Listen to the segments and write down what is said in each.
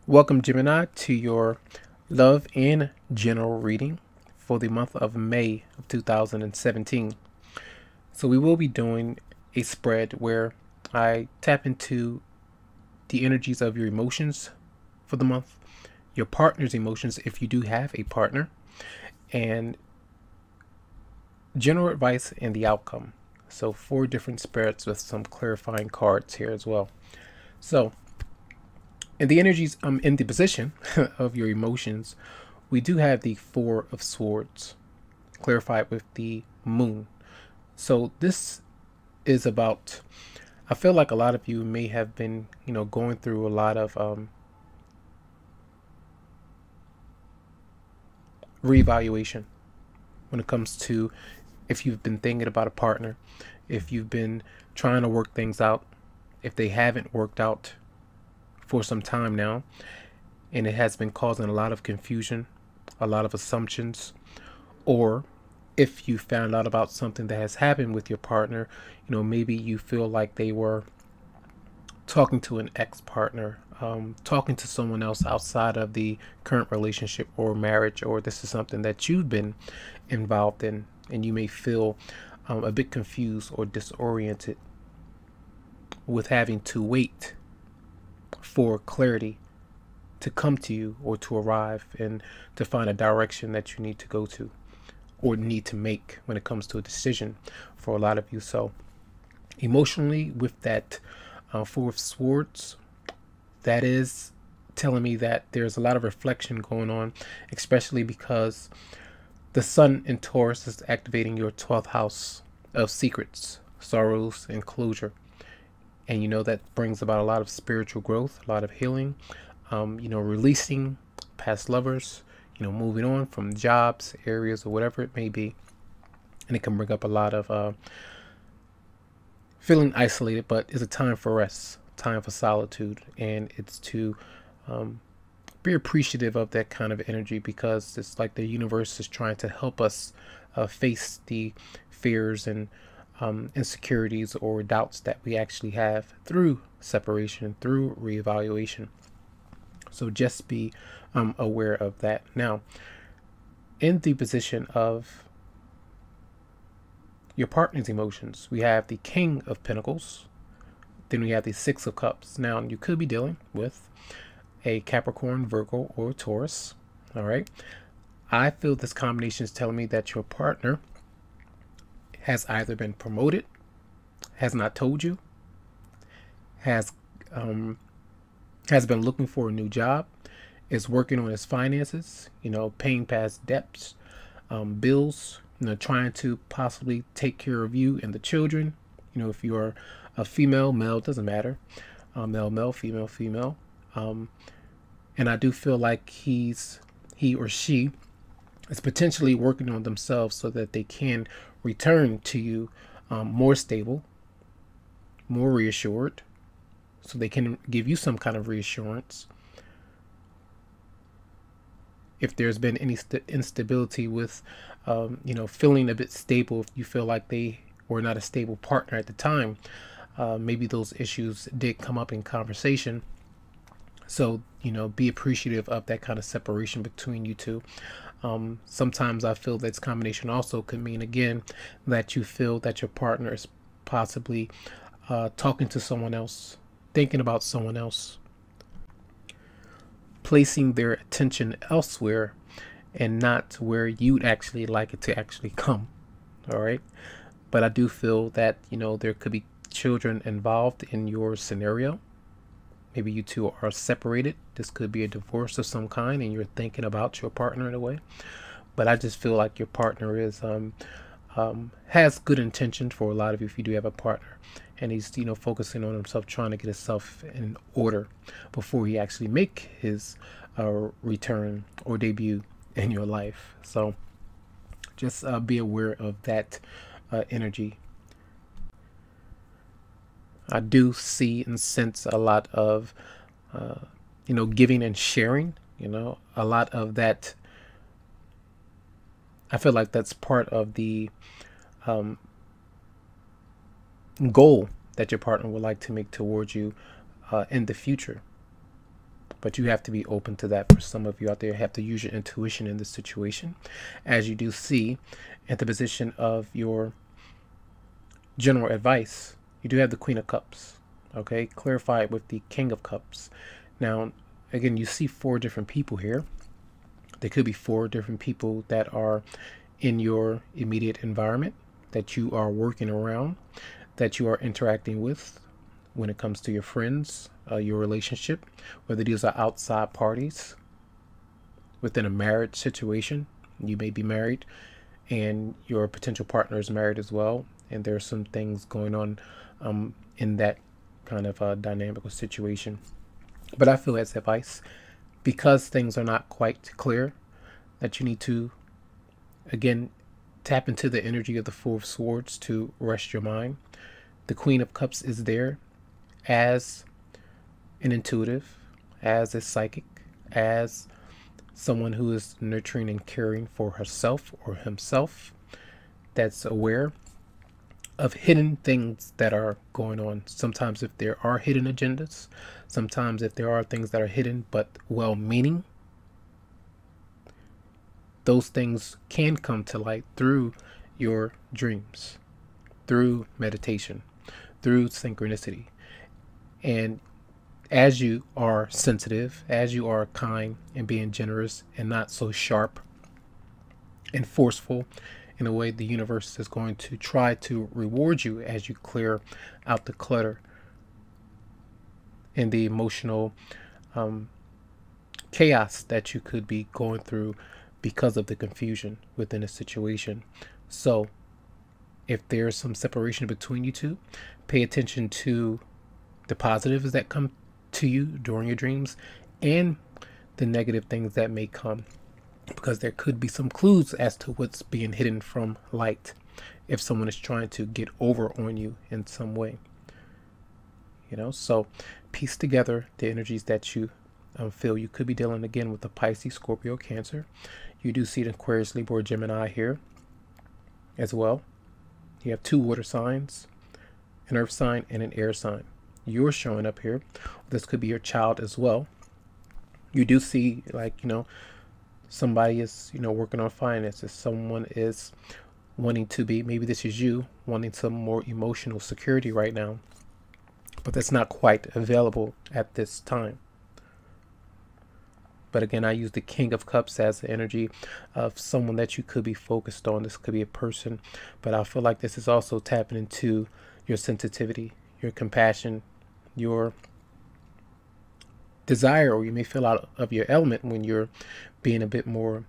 Welcome, Gemini, to your love and general reading for the month of May of 2017. So, we will be doing a spread where I tap into the energies of your emotions for the month, your partner's emotions if you do have a partner, and general advice and the outcome. So, 4 different spreads with some clarifying cards here as well. So, in the energies in the position of your emotions, we do have the Four of Swords clarified with the Moon. So this is about, I feel like a lot of you may have been, going through a lot of reevaluation when it comes to if you've been thinking about a partner, if you've been trying to work things out, if they haven't worked out for some time now, and it has been causing a lot of confusion, a lot of assumptions, or if you found out about something that has happened with your partner, maybe you feel like they were talking to an ex-partner, talking to someone else outside of the current relationship or marriage, or this is something that you've been involved in, and you may feel a bit confused or disoriented with having to wait for clarity to come to you or to arrive and to find a direction that you need to go to or need to make when it comes to a decision for a lot of you. So emotionally, with that Four of Swords, that is telling me that there's a lot of reflection going on, especially because the Sun in Taurus is activating your 12th house of secrets, sorrows, and closure. And that brings about a lot of spiritual growth, a lot of healing, releasing past lovers, moving on from jobs, areas, or whatever it may be. And it can bring up a lot of feeling isolated, but it's a time for rest, time for solitude. And it's to be appreciative of that kind of energy, because it's like the universe is trying to help us face the fears and insecurities or doubts that we actually have through separation, through reevaluation. So just be aware of that. Now, in the position of your partner's emotions, we have the King of Pentacles, then we have the Six of Cups. Now, you could be dealing with a Capricorn, Virgo, or Taurus. All right. I feel this combination is telling me that your partner has either been promoted, has not told you, has been looking for a new job, is working on his finances, paying past debts, bills, trying to possibly take care of you and the children. If you're a female, male, doesn't matter, male, male, female, female. And I do feel like he or she is potentially working on themselves so that they can return to you more stable, more reassured, so they can give you some kind of reassurance. If there's been any instability with, feeling a bit stable, if you feel like they were not a stable partner at the time, maybe those issues did come up in conversation. So, be appreciative of that kind of separation between you two. Sometimes I feel that this combination also could mean, again, that you feel that your partner is possibly talking to someone else, thinking about someone else, placing their attention elsewhere and not where you'd actually like it to actually come. All right. But I do feel that, there could be children involved in your scenario. Maybe you two are separated. This could be a divorce of some kind and you're thinking about your partner in a way. But I just feel like your partner is has good intention for a lot of you if you do have a partner. And he's, focusing on himself, trying to get himself in order before he actually make his return or debut in your life. So just be aware of that energy. I do see and sense a lot of, giving and sharing, a lot of that. I feel like that's part of the goal that your partner would like to make towards you in the future. But you have to be open to that. For some of you out there, you have to use your intuition in this situation. As you do see at the position of your general advice, you do have the Queen of Cups. Okay, clarify it with the King of Cups. Now, again, you see 4 different people here. There could be 4 different people that are in your immediate environment, that you are working around, that you are interacting with when it comes to your friends, your relationship, whether these are outside parties, within a marriage situation. You may be married and your potential partner is married as well, and there's some things going on in that kind of dynamical situation. But I feel as advice, because things are not quite clear, that you need to, again, tap into the energy of the Four of Swords to rest your mind. The Queen of Cups is there as an intuitive, as a psychic, as someone who is nurturing and caring for herself or himself, that's aware of hidden things that are going on. Sometimes if there are hidden agendas, sometimes if there are things that are hidden but well-meaning, those things can come to light through your dreams, through meditation, through synchronicity. And as you are sensitive, as you are kind and being generous and not so sharp and forceful in a way, the universe is going to try to reward you as you clear out the clutter and the emotional chaos that you could be going through because of the confusion within a situation. So if there's some separation between you two, pay attention to the positives that come to you during your dreams and the negative things that may come, because there could be some clues as to what's being hidden from light if someone is trying to get over on you in some way. So piece together the energies that you feel. You could be dealing again with the Pisces, Scorpio, Cancer. You do see the Aquarius, Libra, or Gemini here as well. You have 2 water signs, an earth sign and an air sign. You're showing up here. This could be your child as well. You do see, somebody is, working on finances. Someone is wanting to be, maybe this is you, wanting some more emotional security right now, but that's not quite available at this time. But again, I use the King of Cups as the energy of someone that you could be focused on. This could be a person, but I feel like this is also tapping into your sensitivity, your compassion, your desire, or you may feel out of your element when you're being a bit more,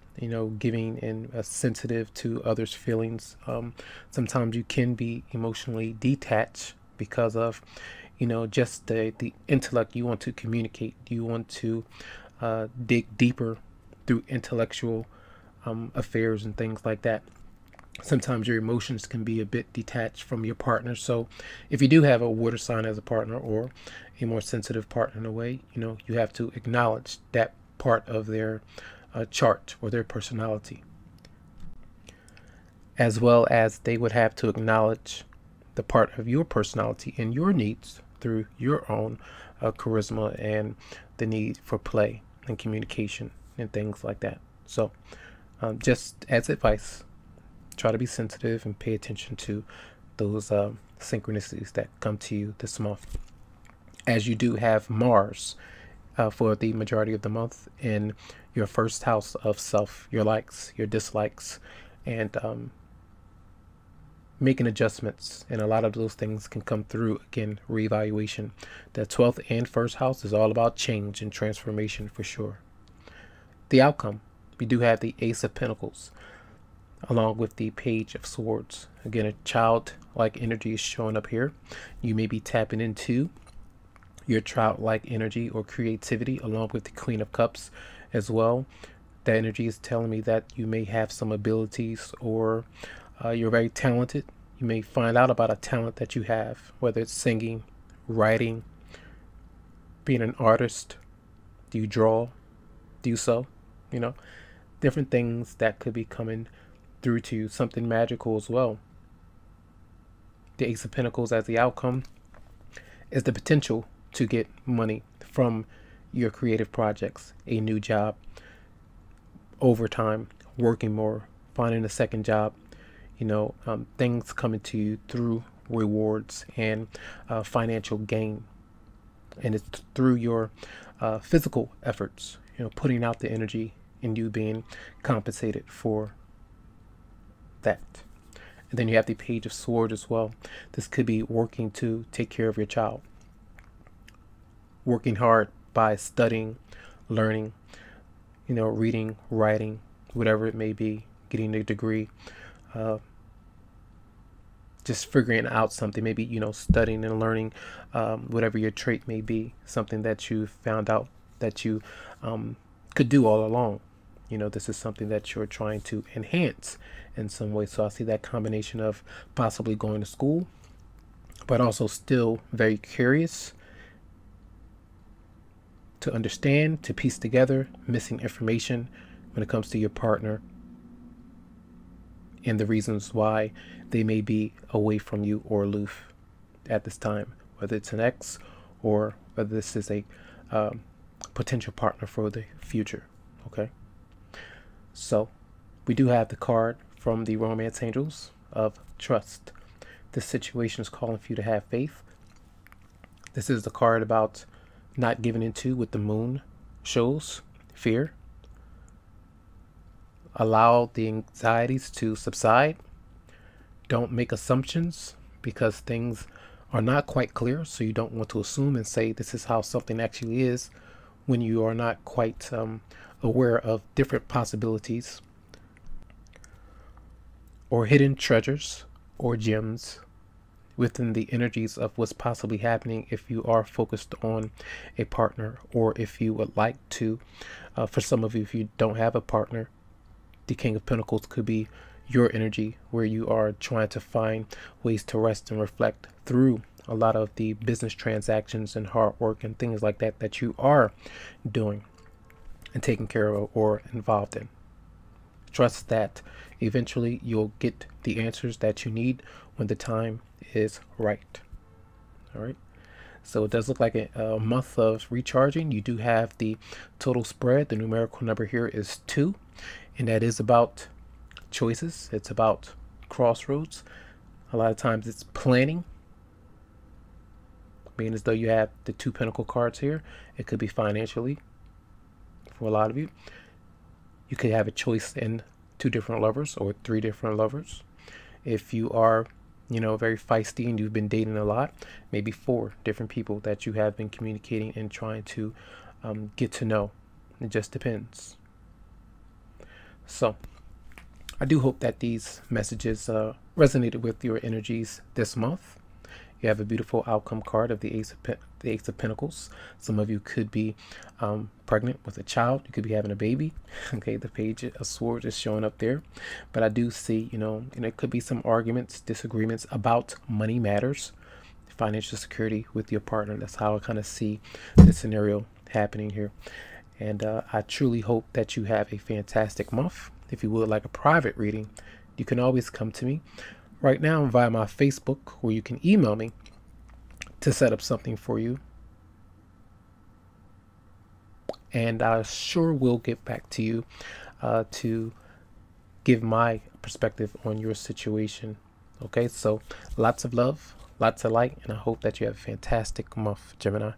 giving and sensitive to others' feelings. Sometimes you can be emotionally detached because of, just the intellect. You want to communicate. You want to dig deeper through intellectual affairs and things like that. Sometimes your emotions can be a bit detached from your partner. So if you do have a water sign as a partner, or a more sensitive partner in a way, you have to acknowledge that part of their chart or their personality, as well as they would have to acknowledge the part of your personality and your needs through your own charisma and the need for play and communication and things like that. So just as advice, try to be sensitive and pay attention to those synchronicities that come to you this month. As you do have Mars for the majority of the month in your first house of self, your likes, your dislikes, and making adjustments. And a lot of those things can come through, again, reevaluation. The 12th and first house is all about change and transformation for sure. The outcome, we do have the Ace of Pentacles along with the Page of Swords. Again, a childlike energy is showing up here. You may be tapping into your childlike energy or creativity along with the Queen of Cups as well. That energy is telling me that you may have some abilities, or you're very talented. You may find out about a talent that you have, whether it's singing, writing, being an artist. Do you draw? Do you sew? Different things that could be coming through to you, something magical as well. The Ace of Pentacles as the outcome is the potential to get money from your creative projects, a new job, overtime, working more, finding a second job, things coming to you through rewards and financial gain. And it's through your physical efforts, putting out the energy and you being compensated for that. And then you have the Page of Swords as well. This could be working to take care of your child. Working hard by studying, learning, reading, writing, whatever it may be, getting a degree, just figuring out something, maybe, studying and learning, whatever your trait may be, something that you found out that you could do all along. This is something that you're trying to enhance in some way. So I see that combination of possibly going to school, but also still very curious to understand, to piece together missing information when it comes to your partner and the reasons why they may be away from you or aloof at this time, whether it's an ex or whether this is a potential partner for the future. Okay. So we do have the card from the Romance Angels of Trust. This situation is calling for you to have faith. This is the card about not giving into what the moon shows, fear. Allow the anxieties to subside. Don't make assumptions because things are not quite clear. So you don't want to assume and say this is how something actually is when you are not quite aware of different possibilities or hidden treasures or gems within the energies of what's possibly happening if you are focused on a partner, or if you would like to, for some of you, if you don't have a partner, the King of Pentacles could be your energy where you are trying to find ways to rest and reflect through a lot of the business transactions and hard work and things like that that you are doing and taking care of or involved in. Trust that eventually you'll get the answers that you need when the time is right. All right. So it does look like a month of recharging. You do have the total spread. The numerical number here is 2, and that is about choices. It's about crossroads. A lot of times it's planning. Being as though you have the 2 Pentacle cards here, it could be financially for a lot of you. You could have a choice in 2 different lovers or 3 different lovers. If you are, very feisty and you've been dating a lot, maybe 4 different people that you have been communicating and trying to get to know. It just depends. So I do hope that these messages resonated with your energies this month. You have a beautiful outcome card of the Ace of Pentacles. Some of you could be pregnant with a child. You could be having a baby. Okay, the Page of Swords is showing up there. But I do see, it could be some arguments, disagreements about money matters, financial security with your partner. That's how I kind of see the scenario happening here. And I truly hope that you have a fantastic month. If you would like a private reading, you can always come to me right now via my Facebook, or you can email me to set up something for you. And I sure will get back to you to give my perspective on your situation. Okay, so lots of love, lots of light, and I hope that you have a fantastic month, Gemini.